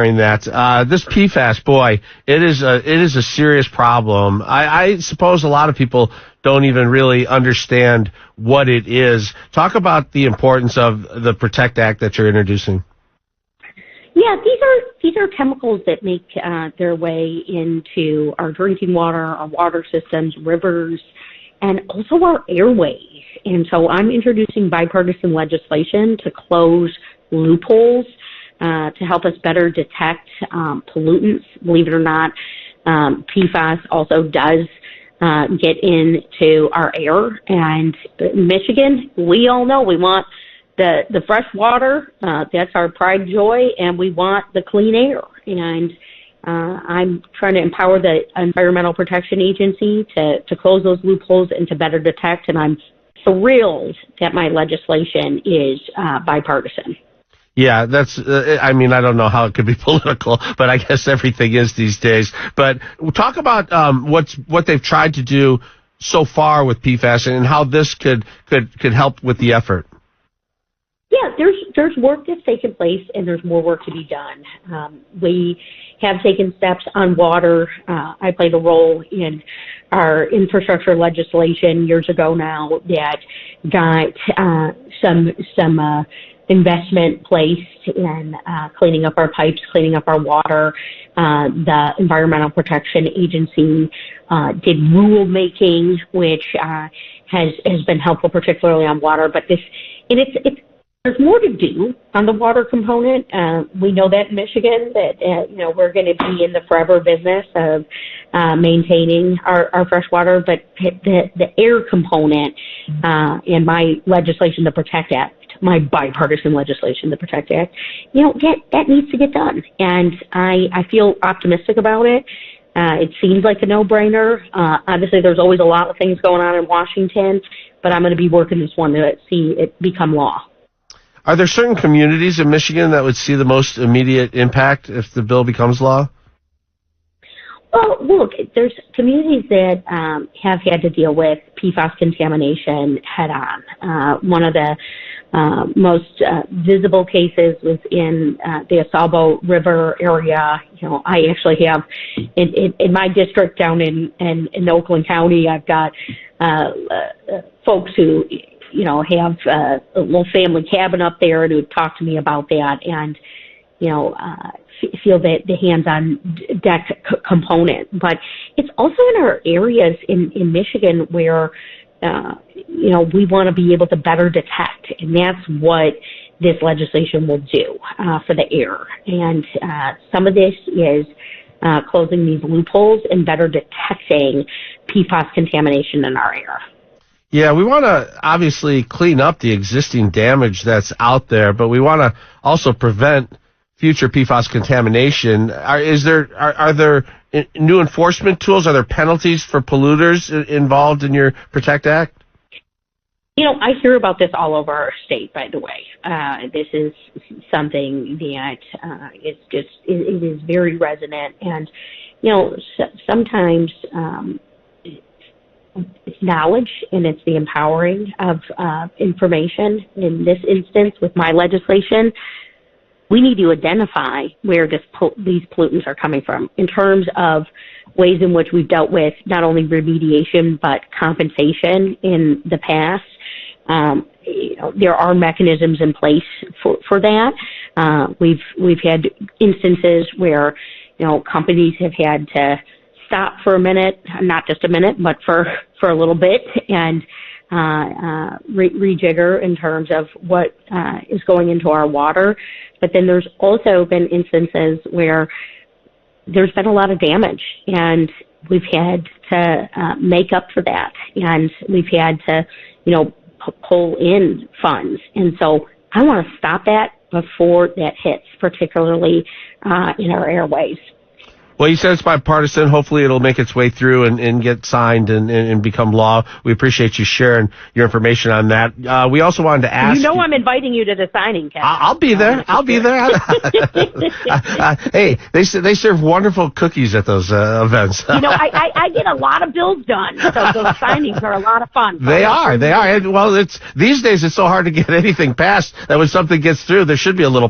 Sharing that. This PFAS, boy, it is a serious problem. I suppose a lot of people don't even really understand what it is. Talk about the importance of the PROTECT Act that you're introducing. Yeah, these are chemicals that make their way into our drinking water, our water systems, rivers, and also our airways. And so I'm introducing bipartisan legislation to close loopholes to help us better detect pollutants. Believe it or not, PFAS also does get into our air. And in Michigan, we all know we want the fresh water. That's our pride and joy, and we want the clean air. And I'm trying to empower the Environmental Protection Agency to close those loopholes and to better detect. And I'm thrilled that my legislation is bipartisan. Yeah, that's, I don't know how it could be political, but I guess everything is these days. But talk about what they've tried to do so far with PFAS and how this could help with the effort. Yeah, there's work that's taken place, and there's more work to be done. We have taken steps on water. I played a role in our infrastructure legislation years ago now that got some investment placed in cleaning up our pipes, cleaning up our water. The Environmental Protection Agency did rulemaking, which has been helpful, particularly on water. But there's more to do on the water component. We know that in Michigan that we're going to be in the forever business of maintaining our fresh water, but the air component in my legislation, the PROTECT Act, my bipartisan legislation, the PROTECT Act, that needs to get done. And I feel optimistic about it. It seems like a no-brainer. Obviously, there's always a lot of things going on in Washington, but I'm going to be working this one to see it become law. Are there certain communities in Michigan that would see the most immediate impact if the bill becomes law? Well, look, there's communities that have had to deal with PFAS contamination head on. One of the most visible cases was in the Asalbo River area. I actually have in my district down in Oakland County, I've got folks who have a little family cabin up there and who talk to me about that, and feel that the hands-on deck component. But it's also in our areas in Michigan where we want to be able to better detect, and that's what this legislation will do for the air. And some of this is closing these loopholes and better detecting PFAS contamination in our air. Yeah, we want to obviously clean up the existing damage that's out there, but we want to also prevent future PFAS contamination. Are there new enforcement tools? Are there penalties for polluters involved in your PROTECT Act? I hear about this all over our state, by the way. This is something that it is very resonant, and sometimes it's knowledge and it's the empowering of information. In this instance, with my legislation, we need to identify where these pollutants are coming from in terms of ways in which we've dealt with not only remediation but compensation in the past. There are mechanisms in place for that. We've had instances where companies have had to stop for a minute, not just a minute, but for a little bit, and rejigger in terms of what is going into our water. But then there's also been instances where there's been a lot of damage, and we've had to make up for that, and we've had to, pull in funds. And so I want to stop that before that hits, particularly in our airways. Well, you said it's bipartisan. Hopefully it'll make its way through and get signed and become law. We appreciate you sharing your information on that. We also wanted to ask... I'm inviting you to the signing, Kevin. I'll be there. I'll be there. Hey, they serve wonderful cookies at those events. I get a lot of bills done, so those signings are a lot of fun. They are. And, well, these days it's so hard to get anything passed that when something gets through, there should be a little